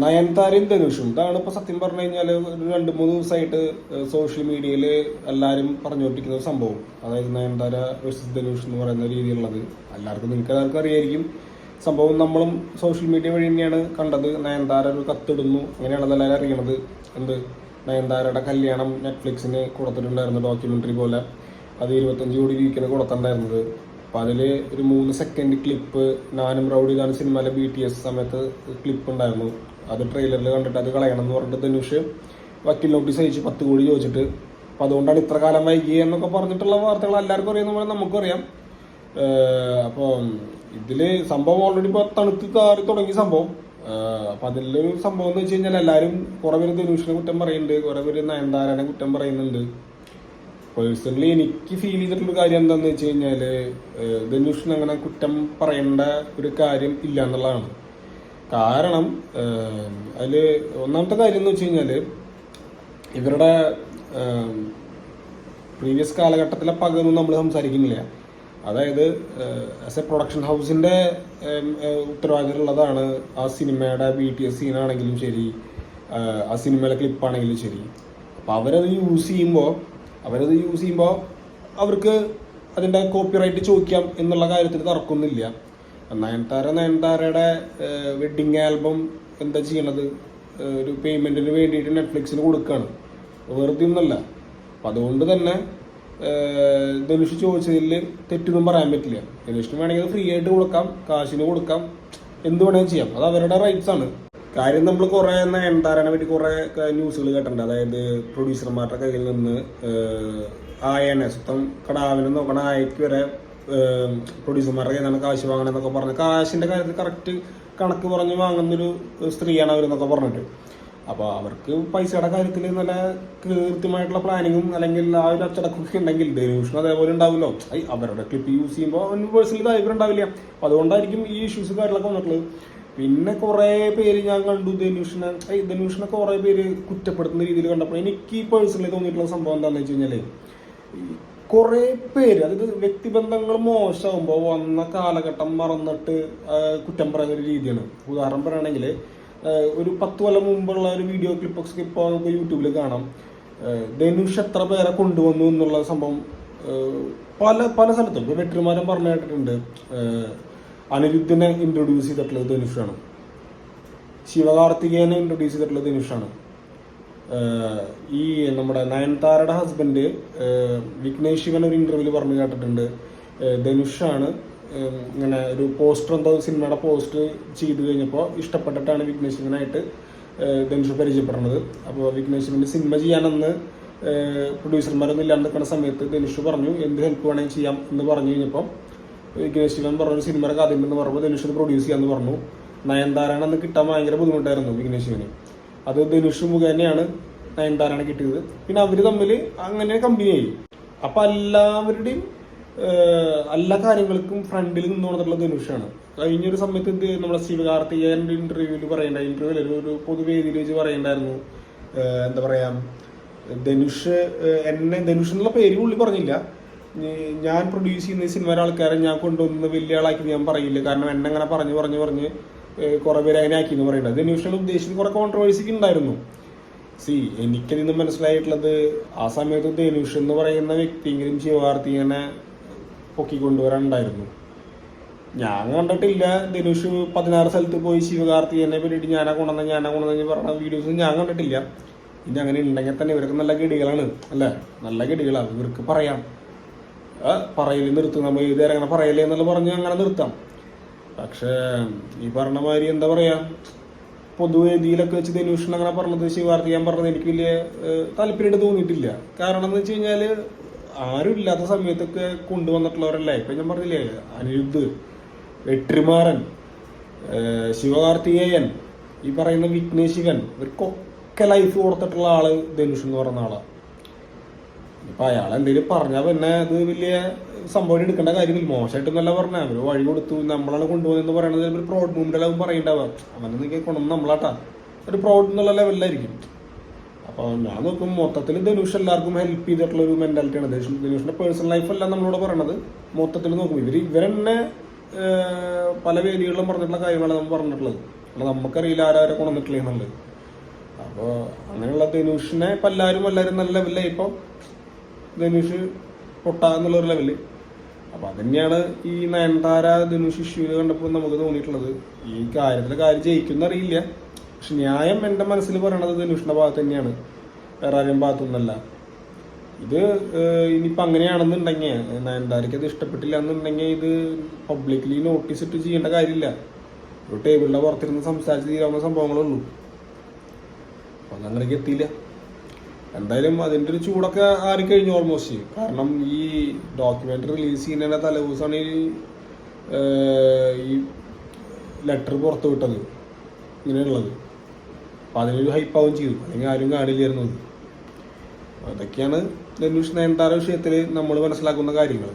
നയൻതാരയും ധനുഷും ഇതാണ് ഇപ്പോൾ സത്യം പറഞ്ഞു കഴിഞ്ഞാൽ ഒരു 2-3 ദിവസമായിട്ട് സോഷ്യൽ മീഡിയയിൽ എല്ലാവരും പറഞ്ഞുകൊണ്ടിരിക്കുന്ന ഒരു സംഭവം. അതായത് നയൻതാര വേഴ്സസ് ധനുഷ് എന്ന് പറയുന്ന രീതിയിലുള്ളത് നിങ്ങൾക്ക് എല്ലാവർക്കും അറിയായിരിക്കും സംഭവം. നമ്മളും സോഷ്യൽ മീഡിയ വഴി തന്നെയാണ് കണ്ടത്. നയൻതാര ഒരു കത്തിടുന്നു, അങ്ങനെയാണത് എല്ലാവരും അറിയണത്. നയൻതാരയുടെ കല്യാണം നെറ്റ്ഫ്ലിക്സിന് കൊടുത്തിട്ടുണ്ടായിരുന്നു, ഡോക്യുമെൻ്ററി പോലെ. അത് 25 കോടി രൂപയ്ക്കാണ് കൊടുത്തിട്ടുണ്ടായിരുന്നത്. അപ്പോൾ അതിൽ ഒരു 3 സെക്കൻഡ് ക്ലിപ്പ് നാനും റൗഡിയാണ് സിനിമയിലെ BTS സമയത്ത് ക്ലിപ്പ് ഉണ്ടായിരുന്നു. അത് ട്രെയിലറിൽ കണ്ടിട്ട് അത് കളയണം എന്ന് പറഞ്ഞിട്ട് ധനുഷ് വക്കീൽ നോട്ടീസ് അയച്ചു 10 കോടി ചോദിച്ചിട്ട്. അപ്പോൾ അതുകൊണ്ടാണ് ഇത്ര കാലം വൈകിയത് എന്നൊക്കെ പറഞ്ഞിട്ടുള്ള വാർത്തകൾ എല്ലാവർക്കും അറിയുന്ന പോലെ നമുക്കും അറിയാം. അപ്പോൾ ഇതിൽ സംഭവം ഓൾറെഡി ഇപ്പോൾ തണുത്ത് കാറി തുടങ്ങിയ സംഭവം. അപ്പം അതിലൊരു സംഭവം എന്ന് വെച്ച് കഴിഞ്ഞാൽ എല്ലാവരും കുറേ പേര് ധനുഷിനെ കുറ്റം പറയുന്നുണ്ട്, കുറേ പേര് നയൻതാരനെ കുറ്റം പറയുന്നുണ്ട്. പേഴ്സണലി എനിക്ക് ഫീൽ ചെയ്തിട്ടുള്ളൊരു കാര്യം എന്താണെന്ന് വെച്ച് കഴിഞ്ഞാൽ ധനുഷിന് അങ്ങനെ കുറ്റം പറയേണ്ട ഒരു കാര്യം ഇല്ല എന്നുള്ളതാണ്. കാരണം അതിൽ ഒന്നാമത്തെ കാര്യം എന്ന് വെച്ച് കഴിഞ്ഞാൽ ഇവരുടെ പ്രീവിയസ് കാലഘട്ടത്തിലെ പകയൊന്നും നമ്മൾ സംസാരിക്കുന്നില്ല. അതായത് ആസ് എ പ്രൊഡക്ഷൻ ഹൗസിൻ്റെ ഉത്തരവാദിത്തമുള്ളതാണ് ആ സിനിമയുടെ BTS സീനാണെങ്കിലും ശരി, ആ സിനിമയിലെ ക്ലിപ്പാണെങ്കിലും ശരി. അപ്പോൾ അവരത് യൂസ് ചെയ്യുമ്പോൾ അവർക്ക് അതിൻ്റെ കോപ്പിറൈറ്റ് ചോദിക്കാം എന്നുള്ള കാര്യത്തിൽ തർക്കമൊന്നുമില്ല. നയൻതാരയുടെ വെഡ്ഡിങ് ആൽബം എന്താ ചെയ്യണത്, ഒരു പേയ്മെൻറ്റിന് വേണ്ടിയിട്ട് നെറ്റ്ഫ്ലിക്സിന് കൊടുക്കുകയാണ്, വെറുതെ ഒന്നുമല്ല. അപ്പം അതുകൊണ്ട് തന്നെ ധനുഷ് ചോദിച്ചതിൽ തെറ്റൊന്നും പറയാൻ പറ്റില്ല. ധനുഷിന് വേണമെങ്കിൽ ഫ്രീ ആയിട്ട് കൊടുക്കാം, കാശിന് കൊടുക്കാം, എന്ത് വേണമെങ്കിൽ ചെയ്യാം, അത് അവരുടെ റൈറ്റ്സ് ആണ്. കാര്യം നമ്മൾ കുറേ നയൻതാരനെ പറ്റി കുറേ ന്യൂസുകൾ കേട്ടിട്ടുണ്ട്. അതായത് പ്രൊഡ്യൂസർമാരുടെ കയ്യിൽ നിന്ന് ആയനെ സ്വന്തം കടാവിനെ നോക്കണ ആയക്ക് വരെ പ്രൊഡ്യൂസർമാരുടെ കയ്യിൽ നിന്നാണ് കാശ് വാങ്ങണമെന്നൊക്കെ പറഞ്ഞ് കാശിൻ്റെ കാര്യത്തിൽ കറക്റ്റ് കണക്ക് പറഞ്ഞ് വാങ്ങുന്നൊരു സ്ത്രീയാണ് അവരെന്നൊക്കെ പറഞ്ഞിട്ട്. അപ്പോൾ അവർക്ക് പൈസയുടെ കാര്യത്തിൽ നല്ല കൃത്യമായിട്ടുള്ള പ്ലാനിങ്ങും അല്ലെങ്കിൽ ആ ഒരു അച്ചടക്കമൊക്കെ ഉണ്ടെങ്കിൽ ധനുഷിനും അതേപോലെ ഉണ്ടാവുമല്ലോ. അവരുടെ ക്ലിപ്പ് യൂസ് ചെയ്യുമ്പോൾ അവന് പേഴ്സണലി താല്പര്യം ഉണ്ടാവില്ല. അപ്പോൾ അതുകൊണ്ടായിരിക്കും ഈ ഇഷ്യൂസ് കാര്യങ്ങളൊക്കെ വന്നിട്ടുള്ളത്. പിന്നെ കുറേ പേര് ഞാൻ കണ്ടു ധനുഷിനെ കുറേ പേര് കുറ്റപ്പെടുത്തുന്ന രീതിയിൽ കണ്ടപ്പോൾ എനിക്ക് പേഴ്സണലി തോന്നിയിട്ടുള്ള സംഭവം എന്താണെന്ന് വെച്ച് കഴിഞ്ഞാൽ കുറേ പേര് അതായത് വ്യക്തിബന്ധങ്ങൾ മോശമാകുമ്പോൾ വന്ന കാലഘട്ടം മറന്നിട്ട് കുറ്റം പറയുന്ന ഒരു രീതിയാണ്. ഉദാഹരണം പറയുകയാണെങ്കിൽ ഒരു 10 കൊല്ലം മുമ്പുള്ള ഒരു വീഡിയോ ക്ലിപ്പൊക്കെ ഇപ്പോൾ നമുക്ക് യൂട്യൂബിൽ കാണാം. ധനുഷ് എത്ര പേരെ കൊണ്ടുവന്നു എന്നുള്ള സംഭവം പല സ്ഥലത്തും ഇപ്പോൾ വെട്രിമാരൻ പറഞ്ഞു കേട്ടിട്ടുണ്ട്. അനിരുദ്ധിനെ ഇൻട്രൊഡ്യൂസ് ചെയ്തിട്ടുള്ളത് ധനുഷാണ്. ശിവകാർത്തികേയനെ ഇൻട്രൊഡ്യൂസ് ചെയ്തിട്ടുള്ളത് ധനുഷാണ്. ഈ നമ്മുടെ നയൻതാരയുടെ ഹസ്ബൻഡ് വിഘ്നേഷ് ശിവൻ ഒരു ഇന്റർവ്യൂവിൽ പറഞ്ഞു കേട്ടിട്ടുണ്ട് ധനുഷാണ് ഇങ്ങനെ ഒരു പോസ്റ്റർ എന്തോ സിനിമയുടെ പോസ്റ്റ് ചെയ്ത് കഴിഞ്ഞപ്പോൾ ഇഷ്ടപ്പെട്ടിട്ടാണ് വിഘ്നേഷ് ശിവനായിട്ട് ധനുഷ് പരിചയപ്പെടുന്നത്. അപ്പോൾ വിഘ്നേഷ് ശിവൻ്റെ സിനിമ ചെയ്യാനെന്ന് പ്രൊഡ്യൂസർമാരൊന്നും ഇല്ലാണ്ട് നിൽക്കുന്ന സമയത്ത് ധനുഷ് പറഞ്ഞു എന്ത് ഹെൽപ്പ് വേണമെങ്കിൽ ചെയ്യാം എന്ന് പറഞ്ഞു കഴിഞ്ഞപ്പോൾ വിഘ്നേഷ് ശിവൻ പറഞ്ഞൊരു സിനിമയുടെ കഥ ഉണ്ടെന്ന് പറയുമ്പോൾ ധനുഷ് പ്രൊഡ്യൂസ് ചെയ്യാമെന്ന് പറഞ്ഞു. നയൻതാരാണെന്ന് കിട്ടാൻ ഭയങ്കര ബുദ്ധിമുട്ടായിരുന്നു വിഘ്നേഷ് ശിവന്. അത് ധനുഷ് മുഖേനയാണ് നയൻതാരാണ് കിട്ടിയത്. പിന്നെ അവർ തമ്മിൽ അങ്ങനെ കമ്പനിയായി. അപ്പം എല്ലാവരുടെയും എല്ലാ കാര്യങ്ങൾക്കും ഫ്രണ്ടിൽ നിന്നുകൊണ്ടുള്ള ധനുഷാണ്. കഴിഞ്ഞൊരു സമയത്ത് നമ്മുടെ ശിവകാർത്തികേയൻ്റെ ഇന്റർവ്യൂവിൽ ഒരു പൊതുവേദിയിൽ വെച്ച് പറയണ്ടായിരുന്നു, എന്താ പറയാ, ധനുഷ് എന്നുള്ള പേര് പുള്ളി പറഞ്ഞില്ല, ഞാൻ പ്രൊഡ്യൂസ് ചെയ്യുന്ന സിനിമയിലെ ആൾക്കാരെ ഞാൻ കൊണ്ടുവന്ന് വലിയ ആളാക്കി ഞാൻ പറയില്ല, കാരണം എന്നെ അങ്ങനെ പറഞ്ഞ് കുറെ പേര് അതിനെ ആക്കി എന്ന് പറയുന്നത്. ധനുഷിനെ ഉദ്ദേശിച്ച് കുറെ കോൺട്രവേഴ്സിക്ക് ഉണ്ടായിരുന്നു. എനിക്കതിൽ നിന്ന് മനസ്സിലായിട്ടുള്ളത് ആ സമയത്ത് ധനുഷ് എന്ന് പറയുന്ന വ്യക്തിയെങ്കിലും ശിവകാർത്തികനെ പൊക്കിക്കൊണ്ടുവരാനുണ്ടായിരുന്നു. ഞാൻ കണ്ടിട്ടില്ല ധനുഷ് 16 സ്ഥലത്ത് പോയി ശിവകാർത്തികനെ പറ്റിയിട്ട് ഞാനാ കൊണ്ടുവന്ന് പറഞ്ഞ വീഡിയോസ് ഞാൻ കണ്ടിട്ടില്ല. ഇനി അങ്ങനെ ഉണ്ടെങ്കിൽ തന്നെ ഇവർക്ക് നല്ല ഗഡികളാണ്, അല്ലേ, നല്ല ഗഡികളാണ്. ഇവർക്ക് പറയാം, പറയല് നിർത്തും, നമ്മൾ ഇതുവരെ അങ്ങനെ പറയല്ലേ എന്നുള്ള പറഞ്ഞ് അങ്ങനെ നിർത്താം. പക്ഷേ ഈ പറഞ്ഞ മാതിരി എന്താ പറയാ, പൊതുവേദിയിലൊക്കെ വെച്ച് ധനുഷിന് അങ്ങനെ പറഞ്ഞത് ശിവകാർത്തികൻ പറഞ്ഞത് എനിക്ക് വലിയ താല്പര്യമായിട്ട് തോന്നിയിട്ടില്ല. കാരണം എന്ന് വെച്ച് കഴിഞ്ഞാൽ ആരും ഇല്ലാത്ത സമയത്തൊക്കെ കൊണ്ടുവന്നിട്ടുള്ളവരല്ലേ. ഇപ്പം ഞാൻ പറഞ്ഞില്ലേ, അനിരുദ്ധ്, വെട്രിമാരൻ, ശിവകാർത്തികേയൻ, ഈ പറയുന്ന വിഘ്നേഷ് ശിവൻ, ഇവർക്കൊക്കെ ലൈഫ് കൊടുത്തിട്ടുള്ള ആള് ധനുഷ് എന്ന് പറയുന്ന ആളാണ്. ഇപ്പം അയാൾ എന്തെങ്കിലും പറഞ്ഞാൽ പിന്നെ അത് വലിയ സംഭവം എടുക്കേണ്ട കാര്യമില്ല. മോശമായിട്ടൊന്നല്ല പറഞ്ഞാൽ അവർ വഴി കൊടുത്തു, നമ്മളാണ് കൊണ്ടുപോകുന്നതെന്ന് പറയുന്നത് ഒരു പ്രൗഡ് മൂവ്മെൻ്റ് പറയുണ്ടാവുക. അവനൊക്കെ കൊണ്ടുവന്ന് നമ്മളാട്ടാ ഒരു പ്രൗഡ് എന്നുള്ള ലെവലിലായിരിക്കും. അപ്പോൾ ഞാൻ നോക്കും മൊത്തത്തിൽ ധനുഷ് എല്ലാവർക്കും ഹെൽപ്പ് ചെയ്തിട്ടുള്ള ഒരു മെന്റാലിറ്റിയാണ്. ധനുഷിന്റെ പേഴ്സണൽ ലൈഫല്ല നമ്മളോട് പറയണത്. മൊത്തത്തിൽ നോക്കും ഇവരെന്നെ പല വേദികളിലും പറഞ്ഞിട്ടുള്ള കാര്യങ്ങളാണ് നമ്മൾ പറഞ്ഞിട്ടുള്ളത്. കാരണം നമുക്കറിയില്ല ആരാരെ കൊണ്ടുവന്നിട്ടില്ല എന്നുള്ളത്. അപ്പോൾ അങ്ങനെയുള്ള ധനുഷിനെ ഇപ്പം എല്ലാവരും നല്ല ലെവലിലായി. ഇപ്പം ധനുഷ് പൊട്ടാന്നുള്ളൊരു ലെവല്. അപ്പം അതന്നെയാണ് ഈ നയൻതാര ധനുഷ് ഇഷ്യൂല് കണ്ടപ്പോൾ നമുക്ക് തോന്നിയിട്ടുള്ളത്. ഈ കാര്യം ജയിക്കുന്ന അറിയില്ല, പക്ഷെ ന്യായം എൻ്റെ മനസ്സിൽ പറയണത് ധനുഷിൻ്റെ ഭാഗത്ത് തന്നെയാണ്, വേറെ ആരും ഭാഗത്തൊന്നല്ല. ഇത് ഇനിയിപ്പോൾ അങ്ങനെയാണെന്നുണ്ടെങ്കിൽ, നയൻതാരയ്ക്ക് അത് ഇഷ്ടപ്പെട്ടില്ല എന്നുണ്ടെങ്കിൽ ഇത് പബ്ലിക്കലി നോട്ടീസ് ഇട്ട് ചെയ്യേണ്ട കാര്യമില്ല. ഒരു ടേബിളിൻ്റെ പുറത്തിരുന്ന് സംസാരിച്ച് തീരാവുന്ന സംഭവങ്ങളുള്ളൂ. അപ്പം അതങ്ങനെയൊക്കെ എത്തിയില്ല. എന്തായാലും അതിൻ്റെ ഒരു ചൂടൊക്കെ ആറിക്കഴിഞ്ഞു ഓൾമോസ്റ്റ്. കാരണം ഈ ഡോക്യുമെൻ്ററി റിലീസ് ചെയ്യുന്നതിൻ്റെ തലേദിവസമാണ് ഈ ലെറ്റർ പുറത്തു വിട്ടത് ഇങ്ങനെയുള്ളത്. അപ്പം അതിനൊരു ഹൈപ്പാവും ചെയ്തു, അല്ലെങ്കിൽ ആരും കാണില്ലായിരുന്നത്. അതൊക്കെയാണ് ധനുഷ് നയൻതാര വിഷയത്തിൽ നമ്മൾ മനസ്സിലാക്കുന്ന കാര്യങ്ങൾ.